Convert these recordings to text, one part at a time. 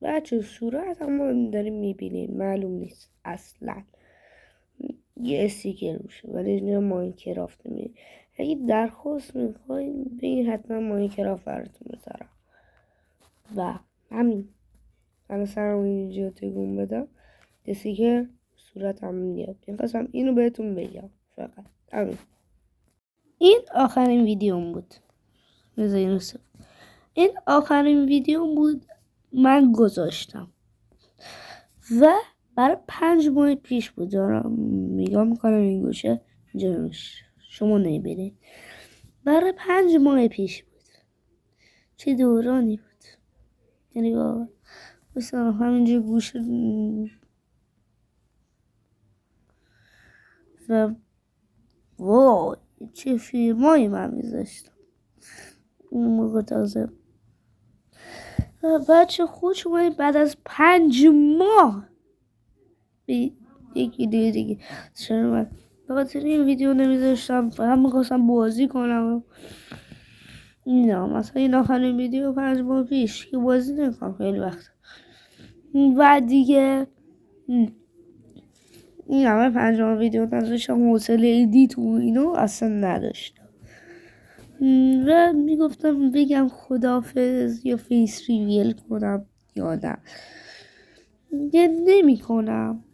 بچه صورت هم داریم میبینیم معلوم نیست اصلا. یه استیکر روشه ولی اینجا ماینکرافت میبینیم. اگه درخواست میخواین بگین حتما ماینکرافت براتون بذارم. و همین الان سرم اینجا تکون بدم استیکر صورتم میاد. میخواستم اینو بهتون بگم فقط همین. این آخرین ویدیوم بود. این آخرین ویدیوم بود من گذاشتم و برای 5 ماه پیش بود. دارم نگاه میکنم این گوشه شما نمیبینید. برای 5 ماه پیش بود. چه دورانی بود. یعنی واقعا مثلا همینجا گوشه و وای چه فیلمایی من میذاشتم اون موقع تازه. بچه خوش اومدید بعد از 5 ماه یک ویدیو دیگه. چرا من به خاطر این ویدیو نمیذاشتم، فقط میخواستم بازی کنم. نه مثلا این آخرین ویدیو 5 ماه پیش که بازی نکنم خیلی وقت و دیگه این همه 5 ماه ویدیو نذاشتم، حوصله ایدیت و اینو اصلا نداشتم و میگفتم بگم خداحافظ یا فیس ریویل کنم یا نه. یه نمی کنم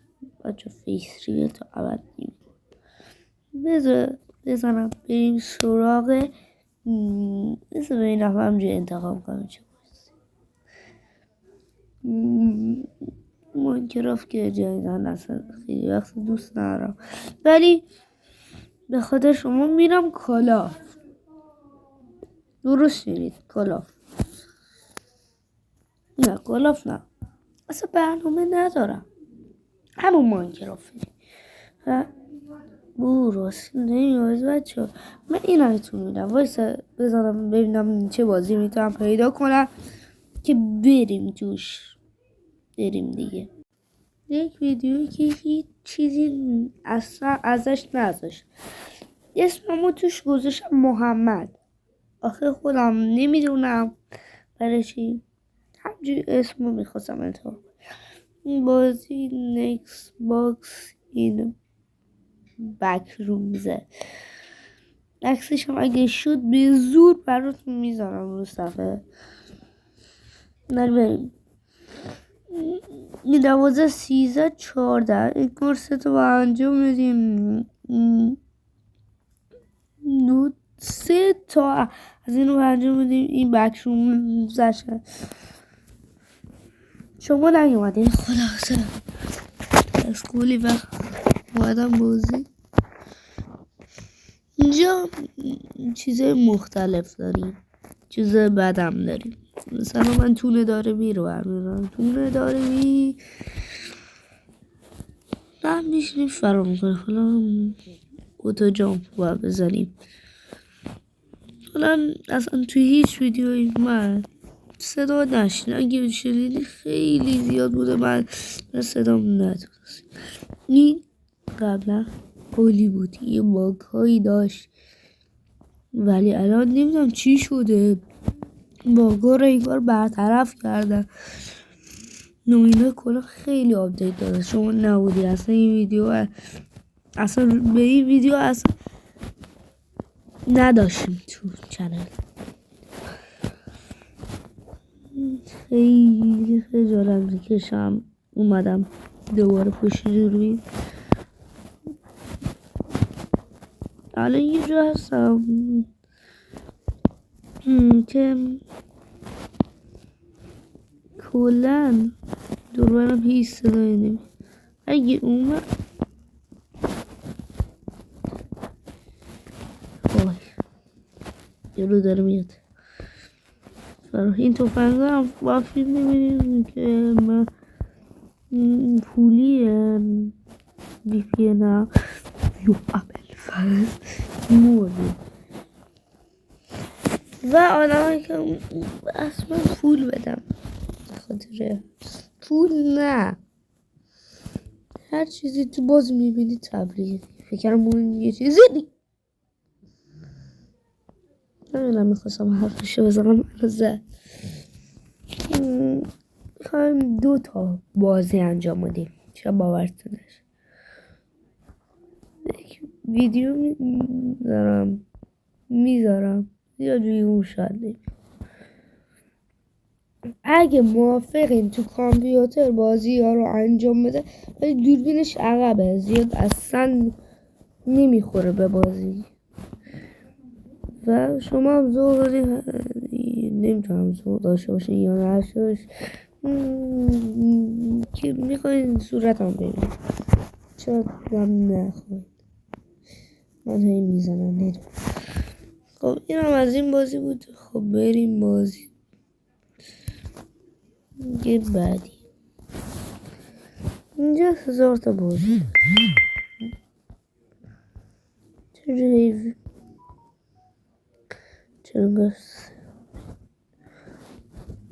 بچه فیس ریویل تا ابد نمی کنم. بزنم بریم سراغ بذار این دفعه همجا انتخاب کنم چه بازی. ماینکرافت که جایدن اصلا خیلی وقت دوست ندارم ولی به خاطر شما میرم کالاف. درست میرید کالاف. نه کالاف نه اصلا برنامه ندارم، همون ماینکرافت راست نمیاد بچه. من این هایتون میدم وایسا بزنم ببینم چه بازی میتونم پیدا کنم که بریم توش. بریم دیگه. یک ویدیویی که هیچ چیزی اصلا ازش نذاشت. اسممو توش گذاشتم محمد. آخه خودم نمیدونم برای چی همجوری اسمو میخواستم انتخاب کنم. این بازی نیکس باکس این بک رومزه. عکسش هم اگه شد به زور براتون میذارم رو صفحه. بریم. این 12 13 14 این کورس تو با انجام میدیم. 3 تا از این رو انجام میدیم. این بک رومزش شما نیومدین خلاصه از کلی وقت اومدم بازی. اینجا چیزای مختلف داریم، چیزای بدم داریم. مثلا من تونه داره رو برمیدارم. تونه داره من میشنیم فرا میکنه. حالا اوتو جامپ باید بزنیم. حالا اصلا توی هیچ ویدیوی من صدا نشین. اگه شنیدی خیلی زیاد بوده من صدام نتونست. این قبلا کلی بود یه باگ هایی داشت ولی الان نمیدونم چی شده. باگا رو انگار برطرف کردن. نوینه کلا خیلی آپدیت داده. شما نبودی اصلا این ویدیو اصلا به این ویدیو اصلا نداشتیم تو چنل. خیلی خجالت میکشم اومدم دوباره پشت دوربین. الان یه جا هستم که کلن دوربینم هیچ صدایی نمی. اگه اومد وای جلو داره میاد. این توفنگه هم با فیلم میبینیم که من پولیه بی پی نه یو ابل فرز مورده و آدم که اصلا پول بدم خاطر پول نه هر چیزی تو باز میبینی تبلیغ. فکرم اون یه چیزی نمیدونم میخواستم حرفشو بزنم زد. میخوایم 2 تا بازی انجام بدیم. شاید باورتون نشه. یک ویدیو میذارم یا اون شاید اگه موافقین تو کامپیوتر بازی ها رو انجام بده، ولی دوربینش عقبه، زیاد اصلا نمیخوره به بازی و شما هم ذوق نمیتونم ذوق داشته باشین یا نشوش که میخواین صورت هم ببینید، چرا هم نخواهید. من هی میزنم نیدم. خب این هم از این بازی بود. خب بریم بازی یه بعدی. اینجا 1000 تا بازی. چجوری چرا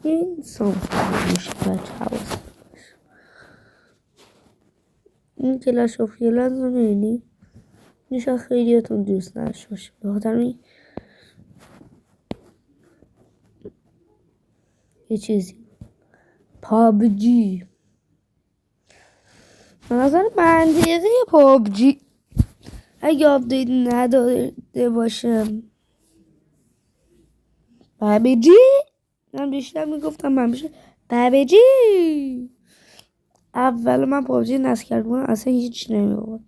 این سامسونگ میشه بچه حواست باشه. این کلاش آف کلنز رو میبینی میشه خیلیاتون دوست نداشته باشه، به خاطر این یه چیزی پابجی به نظر منطقی پابجی اگه آپدیت نداده باشه پابجی من بیشتر میگفتم من بیشتر پابجی. اول من پابجی نصب کردم اصلا هیچ نمیگفت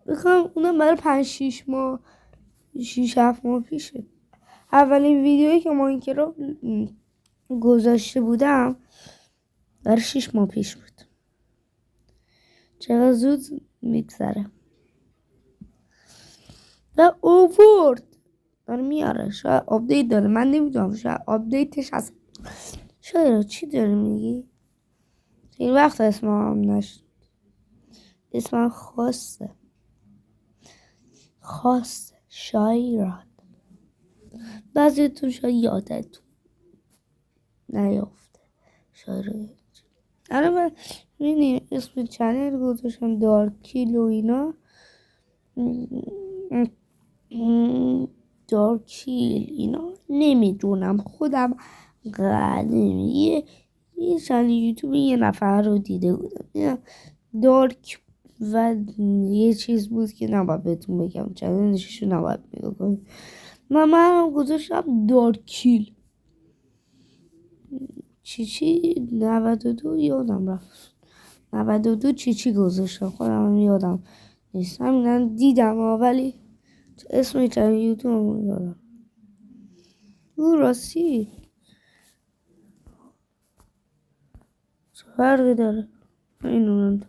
بخوام اونم برای 5-6 ماه 6-7 ماه پیشه. اولین ویدیویی که ماینکرافت گذاشته بودم برای 6 ماه پیش بود. چقدر زود میگذره و اوورد داره میاره. شاید آپدیت داره، من نمیدونم، شاید آپدیتش هست. شاید چی داری میگی؟ این وقت اسمم نشد. اسمم خاصه شایرات. بعضیتون شاید یادتون نیافته شایرات. الان من میبینی اسم چنل گذاشتم دارکیل و اینا. دارکیل اینا نمیدونم، خودم قدیمی یه چنل یوتیوب یه نفر رو دیده بودم دارک و یه چیز بود که نباید بهتون بگم، چنلش رو نباید بگم. من گذاشتم دارکیل چی 92 یادم رفت 92 چی گذاشتم خودم یادم نیست. همینم دیدم ولی اسم چنل یوتیوب یادم. او راستی چه فرقی داره اینو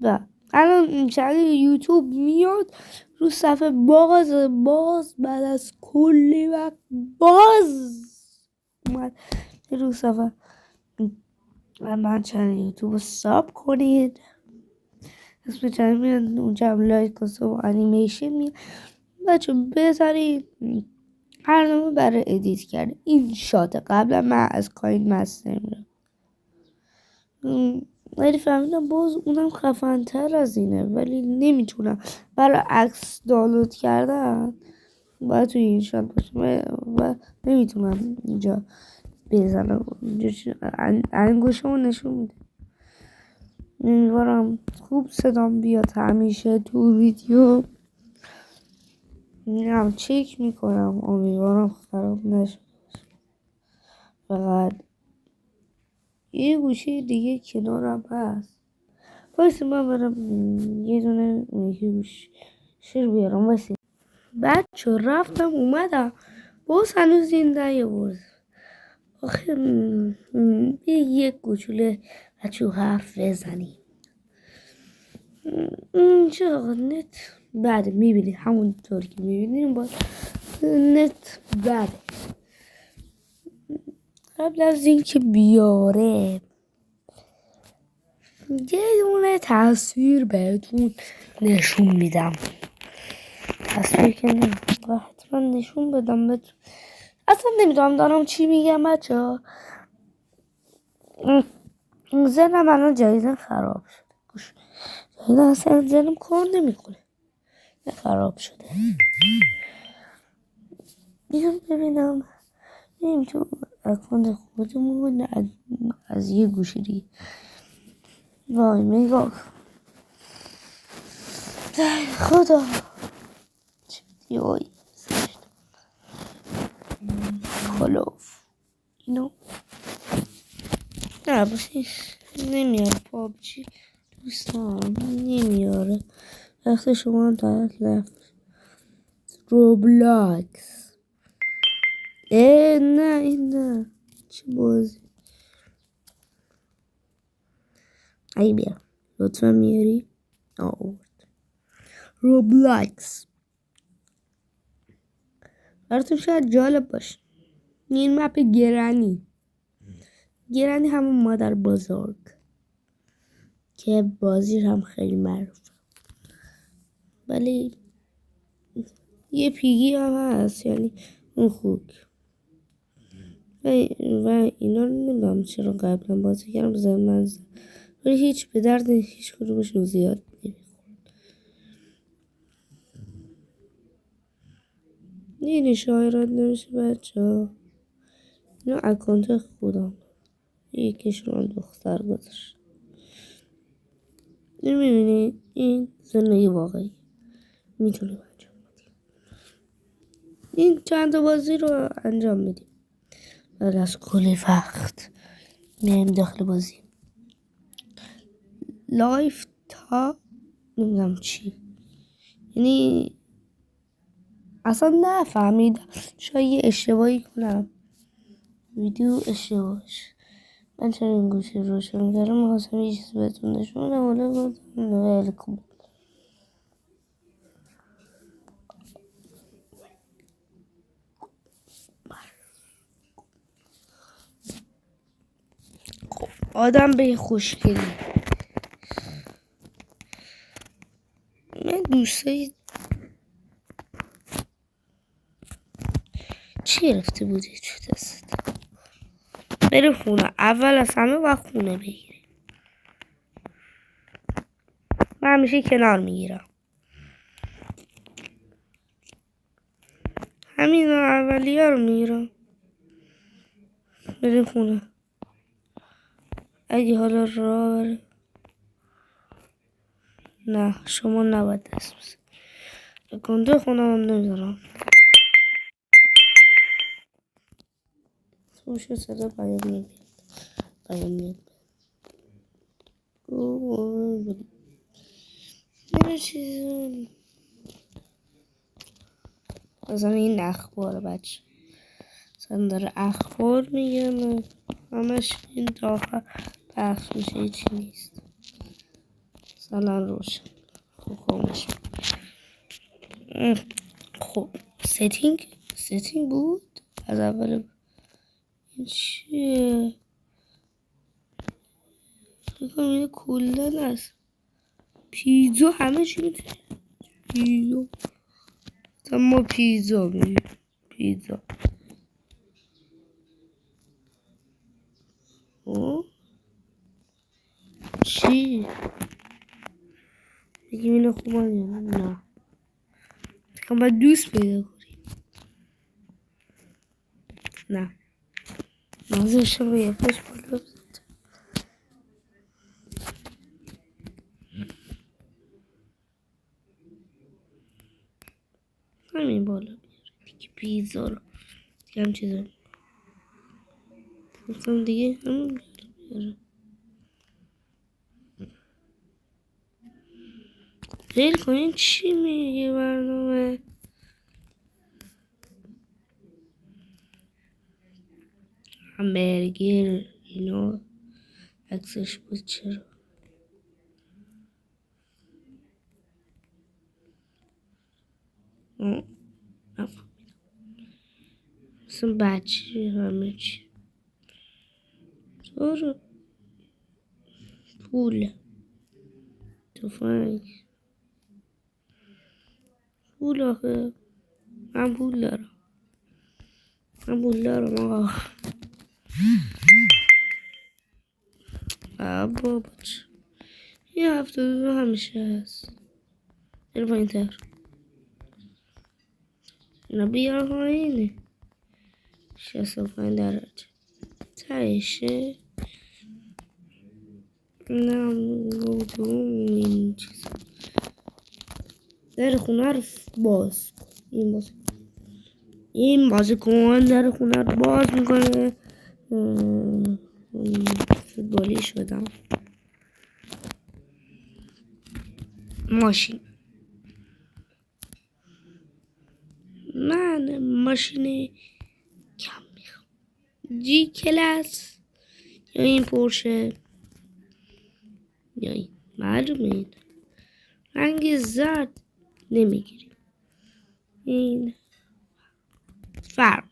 و الان این چنل یوتیوب میاد رو صفحه باز بعد از کلی وقت باز اومد رو صفحه. من چنل یوتیوب رو ساب کنید، اسم چنل میاد اونجا هم لایک و انیمیشن میاد بچه بذارید برنامه برای ادیت کرده. این شات قبلا من از کاین مستر میرم ولی فهمیدم باز اونم خفن تر از اینه، ولی نمیتونم برای عکس دانلود کردن باید توی این شات باشه و نمیتونم اینجا بزنم. انگوشمو نشون میده. امیدوارم خوب صدام بیاد همیشه تو ویدیو. میرم چک میکنم امیدوارم خراب نشه. فقط یه گوشه دیگه کنارم هست واسه من برم یه دونه گوشه بیارم واسه بچه رفتم اومدم باز هنوز زنده یه برد. آخه یک کوچوله بچه حرف بزنی چرا نت بعد میبینی همونطور که میبینیم باز نت بعد قبل از اینکه بیاره یه دونه تصویر بهتون نشون میدم. تصویر که نه حتما نشون بدم بهتون. اصلا نمیدونم دارم چی میگم بچه ها. زنم الان جدیدن خراب شده. گوش جدیدن اصلا زنم کار نمیکنه خراب شده. میام ببینم تو اکانت خودمون از یه گوشی دیگه. وای نگاه خدا چه دیوایی کلاف اینو نه بسیش نمیاره پابجی دوستان نمیاره. وقتی شما هم طرف لفت روبلاکس نه این نه چه بازی ای بیا لطفا میاری آورد روبلاکس براتون شاید جالب باشه. این مپ گرانی همون مادر بزرگ که بازیش هم خیلی معروف ولی یه پیگی هم هست یعنی اون خوک و اینا رو نمیدونم چرا قبلا بازی کردم زمان ولی هیچ به درد هیچ کدومشون زیاد نمیخورد. این شاعرات نمیشه بچه ها اینا اکانت خودم یکیشون هم دختر گذاشت. نمیبینی این زندگی واقعی میتونیم انجام بدیم. این چند تا بازی رو انجام میدیم بعد از کلی وقت میایم داخل بازی لایف تا نمیدونم چی یعنی اصلا نفهمیدم شاید یه اشتباهی کنم ویدیو اشتباهش من چرا این گوشی روشن کردم میخواستم یه چیز بهتون نشون بدم ولی گفتم خیلی خوب آدم به خوشگلی من دوستایی چی رفته بودی تو دست بری خونه اول از همه وقت خونه بگیری. من همیشه کنار میگیرم همین اولی ها رو میگیرم بری خونه اگه حالا راه بره نه شما نباید دست بزنید گنده خونه هم نمیذارم توش صدا پیام میاد یه چیز مثلا این اخبار بچه مثلا داره اخبار میگه همش این تا آخر پخش میشه هیچی نیست مثلا روشن خب خاموش خب ستینگ بود از اول این چیه فکرم اینه کلن است پیزا همه چی میتونی پیزا ما پیزا میگیم پیزا چی بگیم اینو خوب نه فکرم باید دوست پیدا کنیم نه نازشم رو یه پاش بالا بزد همین بالا بیاره دیگه پیزا رو دیگه هم چیزا گفتم دیگه همین بیاره فیل کنین چی میگه برنامه همبرگر اینا عکسش بود چرا نفهمیدم مثلا بچه همه چی تو پول تفنگ پول آخه من پول دارم آقا بابا یه هفته دو همیشه هست بیر پایین تر اینا بیار پایینه 65 درجه تهشه نه این چیز در خونه رو باز این بازیکن در خونه رو باز میکنه. فوتبالی شدم. ماشین من ماشین کم میخوام. جی کلاس یا این پورشه یا این معلومه این رنگ زرد نمیگیریم. این فرق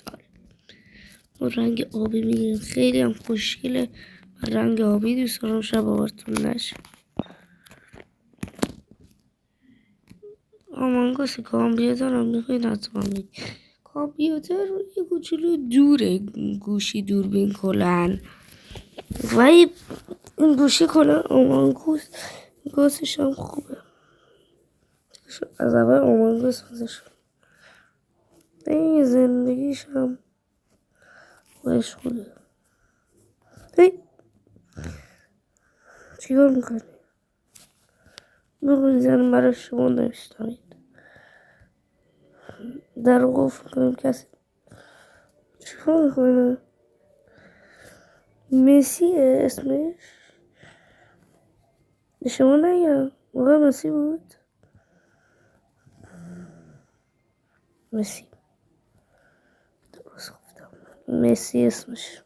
داره. ما رنگ آبی میگیریم. خیلی هم خوشگله. رنگ آبی دوست دارم شب آورتون نشه. آمانگاس کامپیوتر هم میخواید حتما بگید. کامپیوتر یه کوچولو دوره گوشی دوربین کلن ولی این گوشی کلن آمانگاسش هم خوبه. از اول آمانگاس بزش این زندگیش هم باش خوده. چیکار میکنی؟ بگوی زن برای شما نوشتمید. در قفل کنیم کسی چیکار میکنه؟ مسیه اسمش؟ شما نگم واقعا مسی بود؟ مسی درست گفتم. مسی اسمش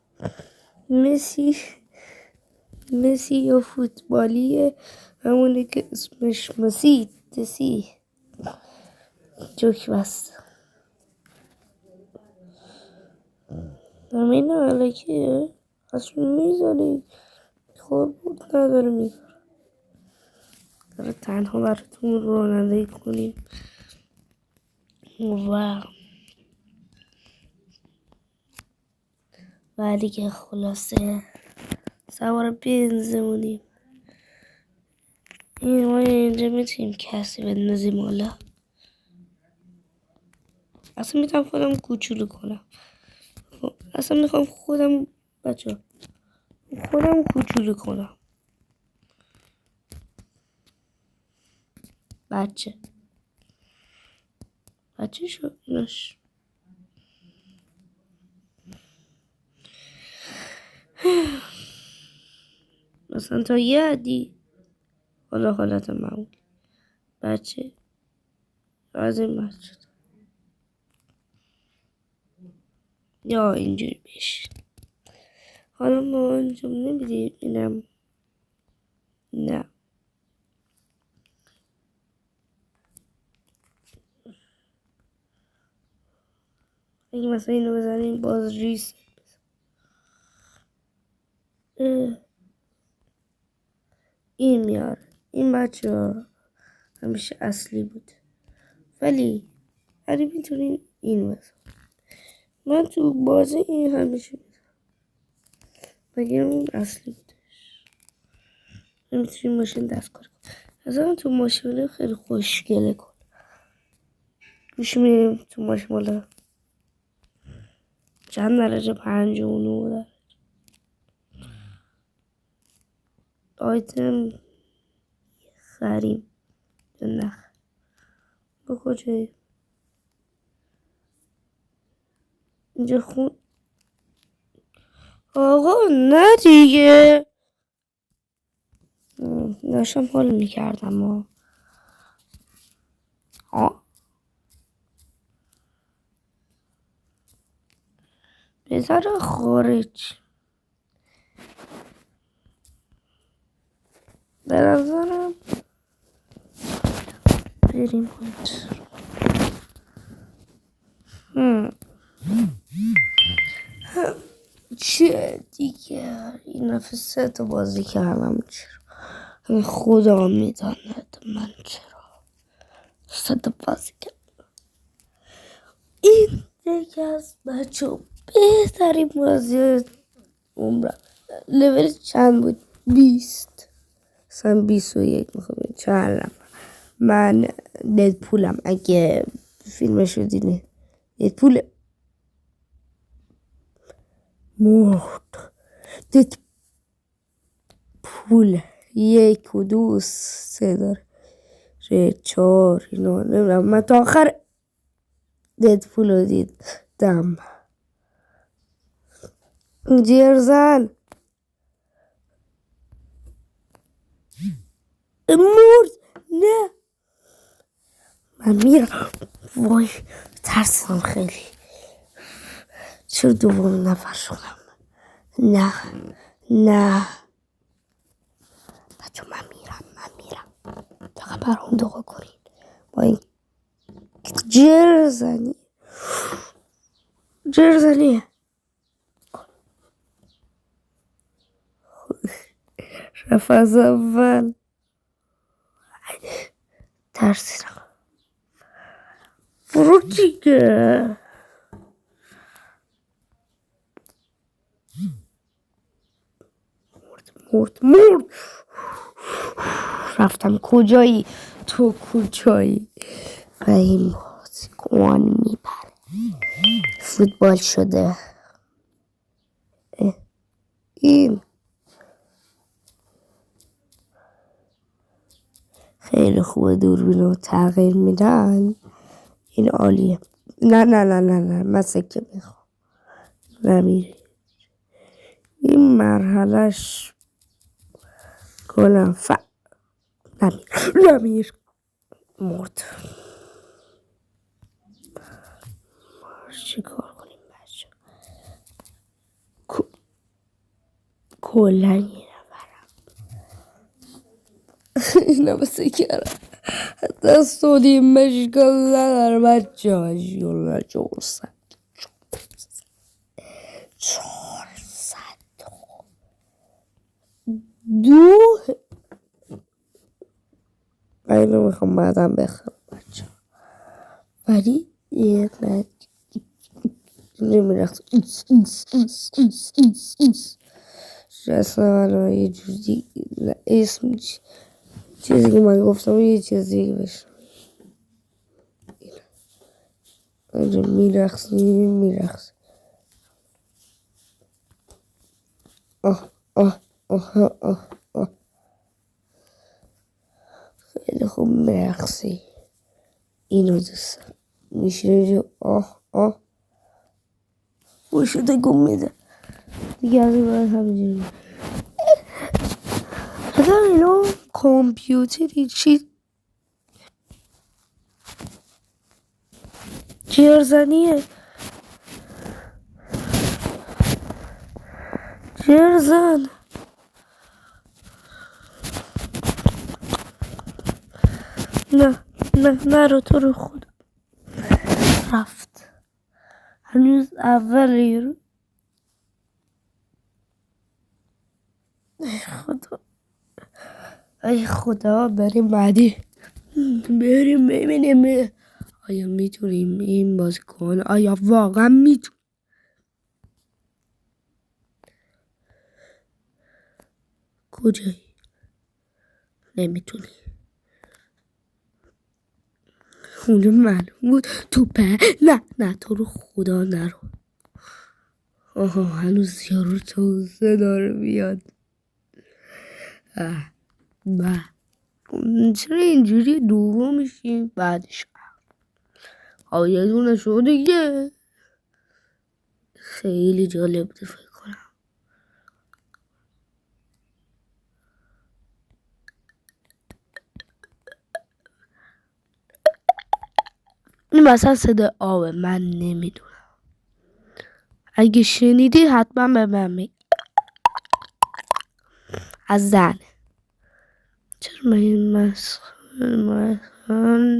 مسی یا فوتبالیه همونه که اسمش مسی جوک بست. همین علکیه اصلا میزنی خور بود نداره میذاره. داره تنها براتون رانندگی کنیم و دیگه خلاصه سوار بنزمونیم. این ما اینجا میتونیم کسی بندازیم حالا. اصلا میتونم خودم کوچولو کنم. اصلا میخوام خودم کوچولو کنم. بچه شو ایناش. مثلا تا یه عدی حالا حالت معمول بچه از این بچه یا اینجوری بشه. حالا ما انجام نمیدیم اینم نه اگه مثلا اینو بزنیم باز ریس این میاره. این بچه ها همیشه اصلی بود ولی میتونین این بزن. من تو بازی این همیشه بزن مگه اون اصلی بودش. نمیتونین ماشین دست کار کن. اصلا تو ماشین خیلی خوشگله کن. گوش میریم تو ماشین بالا چند درجه 59 درجه. آیتم خریم یا نخ با کجایی اینجا خون آقا نه دیگه داشتم حال میکردم بذاره خارج به نظرم بریم چه دیگه این نفس 3 تا بازی کردم. چرا خدا میداند من چرا 3 تا بازی کردم. این دیگه از بچه بهترین بازی عمرم. لول چند بود 20 اصلا 21 میخوام چند نفر. من ددپولم اگه فیلمشو دیدین. ددپول مرد. دید پول 1 و 2 و 3 داره 4 اینا نمیدونم. من تا آخر ددپول رو دیدم. جرزن مرد. نه من میرم. وای ترسیدم خیلی. چرا دوم نفر شدم؟ نه بچه من میرم فقط برام دعا کنین. با این جرزنیه رفت از اول. ترسیدم. برو دیگه. مرد. رفتم کجایی؟ تو کجایی؟ و این بازیکن میپره. فوتبال شده. این خیلی خوبه. دوربین رو تغییر میدن. این عالیه. نه من سکه میخوام. نمیره این مرحلش کنم. نمیر مرد. چی کار کنیم بچه؟ کلن یه نفرم. اینا بسه کرم دستونی مشکل نداره بچه. مشکل نداره. 400 2 اینو میخوام بعدم بخرم بچه. ولی یه نمیرخت جسم من یه جوری اسم چیزی که من گفتم یه چیزی بشم. اینجا میرخسی. آه خیلی خوب میرخسی. اینو دوست میشه جو. شده گم میده دیگه. از این باید همینجوری اگر اینو کامپیوتری چی جرزنیه. جرزن نه رو تو رو خدا. رفت هنوز اولی رو. ای خدا بریم بعدی. بریم ببینیم آیا میتونیم این بازی کن. آیا واقعا میتونیم؟ کجایی؟ نمیتونی. اونجا معلوم بود تو نه تو رو خدا نرو. هنوز یارو توزه داره بیاد. چرا اینجوری دوم میشیم بعدش یه دونه شد دیگه. خیلی جالب بود فکر کنم. این مثلا صدا آبه. من نمیدونم. اگه شنیدی حتما به من از زن. چرا من این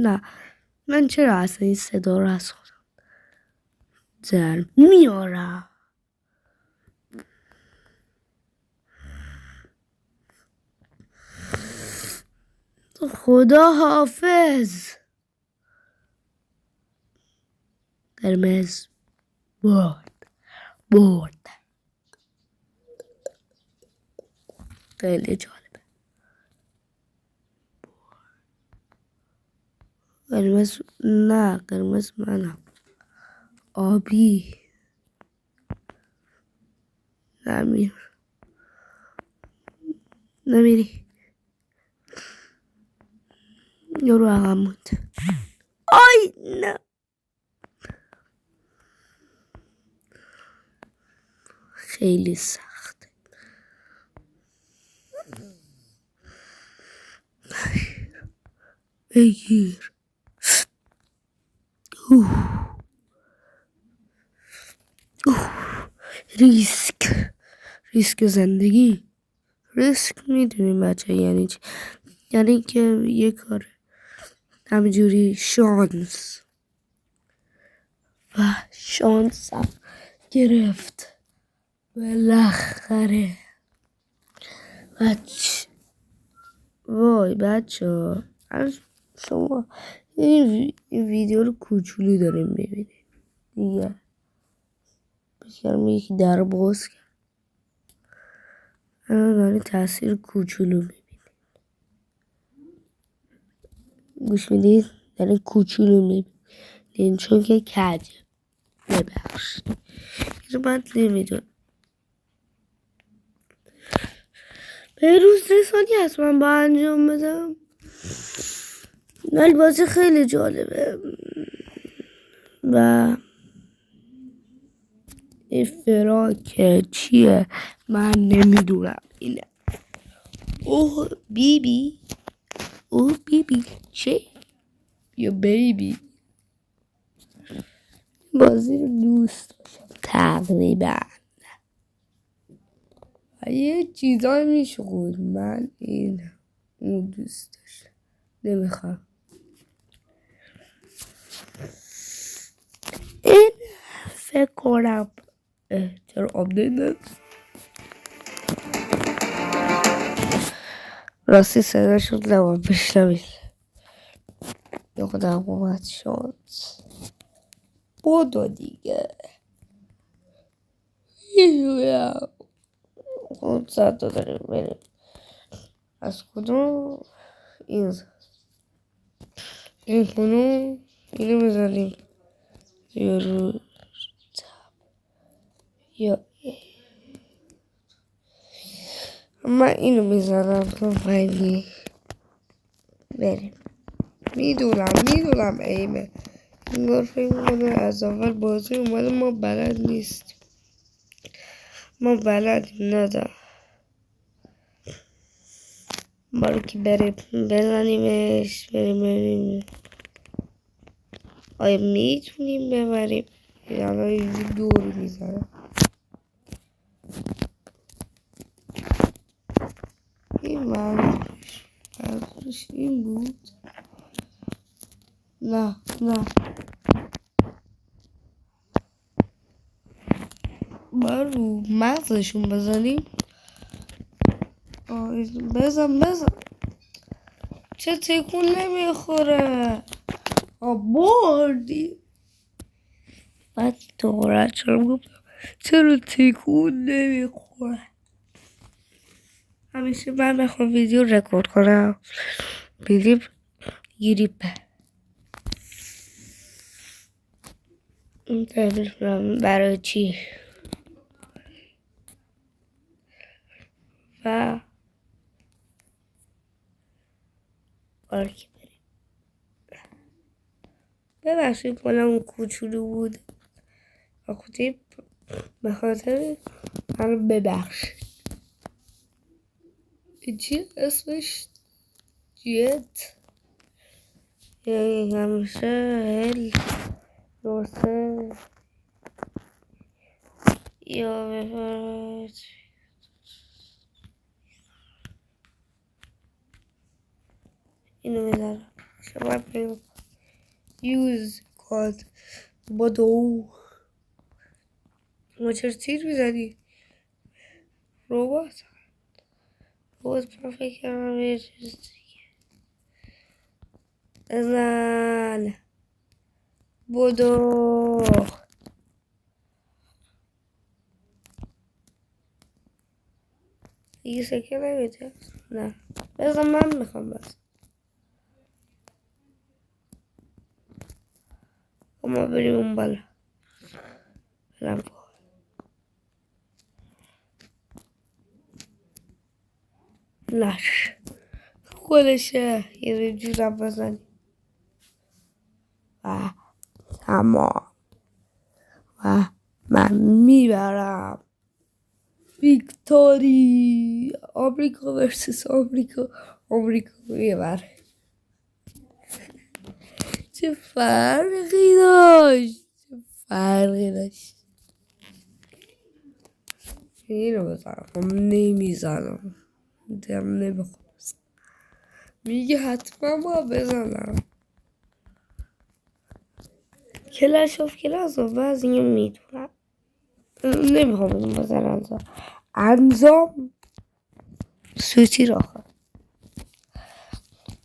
نه من چرا اصلا این صدا رو از خودم در میارم؟ خدا حافظ. قرمز برد. خیلی جالبه. قرمز منم. آبی نمیری یارو عقب موند. آی نه خیلی سخته. بگیر. ریسک زندگی. ریسک میدونیم بچه یعنی چی؟ یعنی که یه کار همینجوری شانس و شانسم گرفت بالاخره. وای بچه ها شما این ویدیو رو کوچولو داریم ببینیم دیگه. بگرم یکی در باز کرد. الان داری تاثیر کوچولو میبینید. گوش میدید داری کوچولو میبینید چون که کجه. ببخشید من نمیدونم. به روز رسانی هست من با انجام بدم. ولی بازی خیلی جالبه و این فراک چیه من نمیدونم. اینه اوه بیبی چه یا بیبی. بازی رو دوست داشتم تقریبا و یه چیزایی میشغول من اون دوست داشتم نمیخوام. این فکر کنم چرا آبدیت نداره. راستی صدا شد نباید بشنوید. یادم اومد شد بودو دیگه. خود ساعت داریم بریم. از کدوم این خونو اینو بزنیم یا رو یا من اینو میزنم تو فایلی بریم. میدونم ایمه انگار فکر کنه از اول بازی اومده ما بلد نیستیم. ما بلدیم ندارم بارو که بریم بزنیمش بریم. آیا میتونیم ببریم یا اینجور دور میزنم. این منظورش این بود. نه رو مغزشون بزنیم. بزن چه تکون نمیخوره. بردی بعد دوباره چرا تکون نمیخوره. همیشه من بخوام ویدیو رکورد کنم گریپه این برای چی و آرکی بریم. ببخشید کنم اون کوچولو بود خودی به خاطر من ببخشید. چی اسمش جیت یعنی همیشه هل روسه یا بفرد اینو میذارم شما بریم یوز کاد بدو ما چرا تیر میزنی ربات من فکر کردم یه چیز دیگه. بزن بدو دیگه سکه نمیده. نه بزن من میخوام بس ما بریم اون بالا برم لش خودشه یه جورم بزنی و تمام و من میبرم ویکتوری آمریکا ورسس آمریکا میبره چه فرقی داشت اینو بزنم نمیزنم دم نمیخوام میگه حتما با بزنم کلش آف کلاس و از اینو میتونم نمیخوام این بزنم انزام سوتی را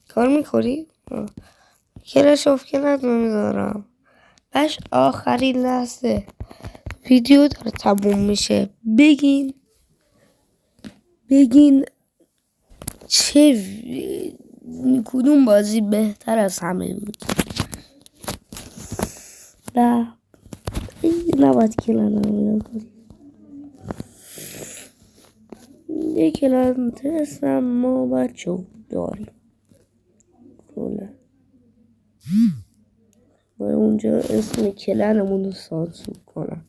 کار میکنی؟ کلش آف کلاس نمیذارم بش آخرین لحظه ویدیو داره تموم میشه بگین چه کدوم بازی بهتر از همه بود و نباید کلن رو میدن کنی یه کلن ترسم ما بچه داریم کنه و اونجا اسم کلنمون رو سانسور کنم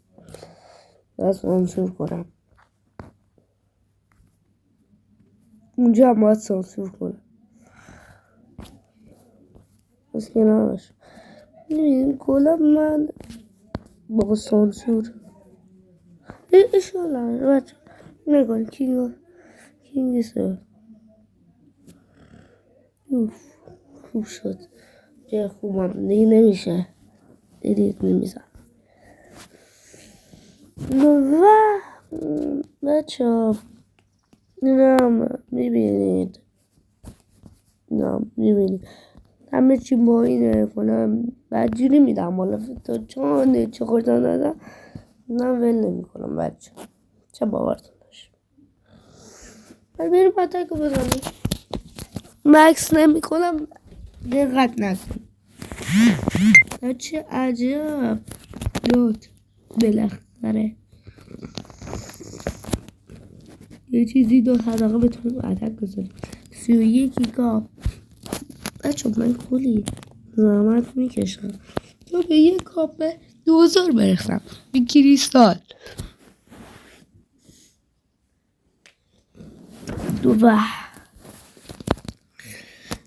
و سانسور کنم اونجا هم باید سانسور کنم بس کنارش نمیدین کلا من با سانسور اشالله بچه نگاه کینگ سر خوب شد جای خوبم دیگه نمیشه دیدید نمیزن و بچه ها اینم میبینید همه چی با اینه کنم بدجوری میدم حالا تا چانه چه خوردن دادم نه ول نمی کنم بچه چه باورتون داشت بریم پتک رو بزنیم مکس نمی کنم دقت نکن چه عجب داد بالاخره یه چیزی دو صدقه بتونیم اتک بزنیم 31 گیگا بچه من کلی زحمت میکشم تا به یه کاپ 2000 برسم به کریستال و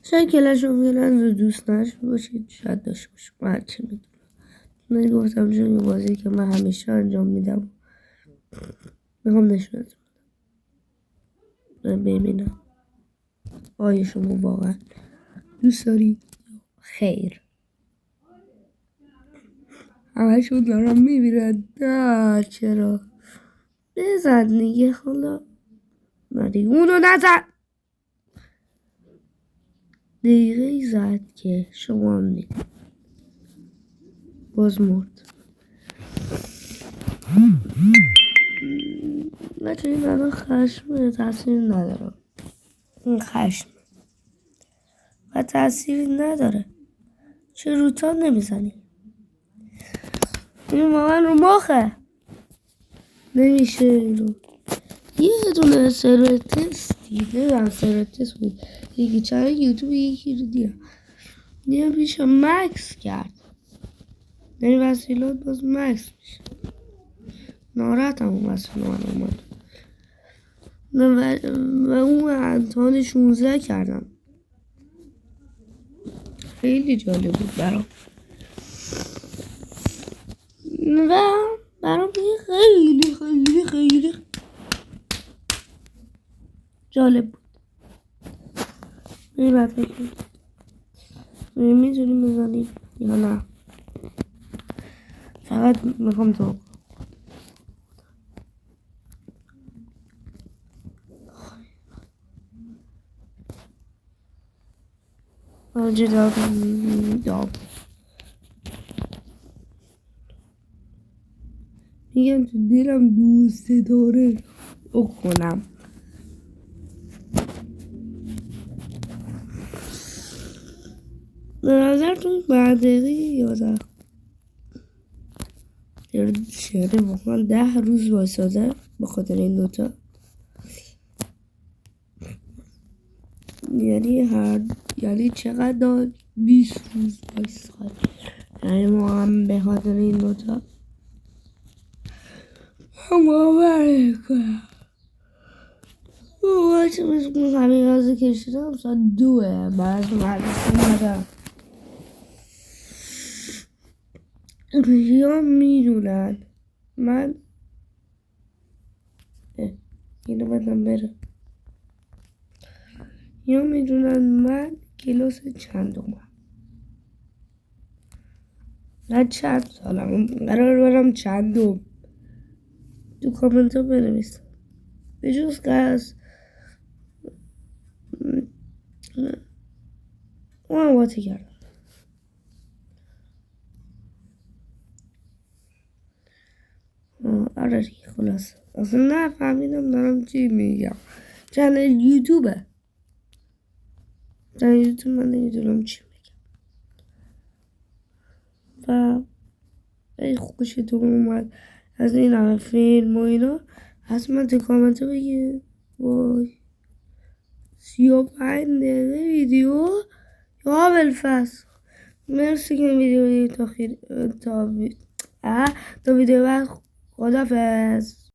شاید کلش رو دوست نشت باشید شاید داشته باشم من چه میدونم من گفتم چون یه بازی که من همیشه انجام میدم میخوام نشونتون من ببینم آیا شما واقعا دوست داری خیر همشون دارم میبیرن نه چرا بزن دیگه خلا نه دیگه اونو نزن دقیقه ای زد که شما هم دید باز مرد بچه این الان خشم تاثیر نداره این خشم و تاثیری نداره چه روتا نمیزنی این مامان رو مخه نمیشه اینو یه دونه سرور تستی نمیدونم سرور تست بود یکی چند یوتیوب یکی رو دیدم یه پیش مکس کرد یعنی وسیلات باز مکس میشه ناراحت هم اون وسیله من اومد و اون امتحان 16 کردم خیلی جالب بود برام و برام خیلی جالب بود میتونیم بزنیم یا نه فقط میخوام تو جدا میگم تو دلم دوست داره او کنم به نظرتون بردقی 11 شده واقعا 10 روز واساده به خاطر این دوتا یعنی چقدر داد 20 روز بایستخال. یعنی ما هم به خاطر این دوتا باور کنم همین رازه کشیدم ساعت 2 بعد از مدرسه اومدم. یا میدونن من اینو بدم بره، یا میدونن من کلاس چندمم نه چند سالم قرار برم چندم. تو کامنت ها بنویسم به جز که از اون باتی کردم. آره دیگه خلاص اصلا نفهمیدم دارم چی میگم. چنل یوتیوبه، چنل یوتیوب من نمیدونم چی میگم. و ای خوشتون اومد از این همه فیلم و اینا حتما تو کامنت بگید. وای 35 دقیقه ویدیو یا بالفصل. مرسی که این ویدیو دید تا ویدیو بعد. خدافظ.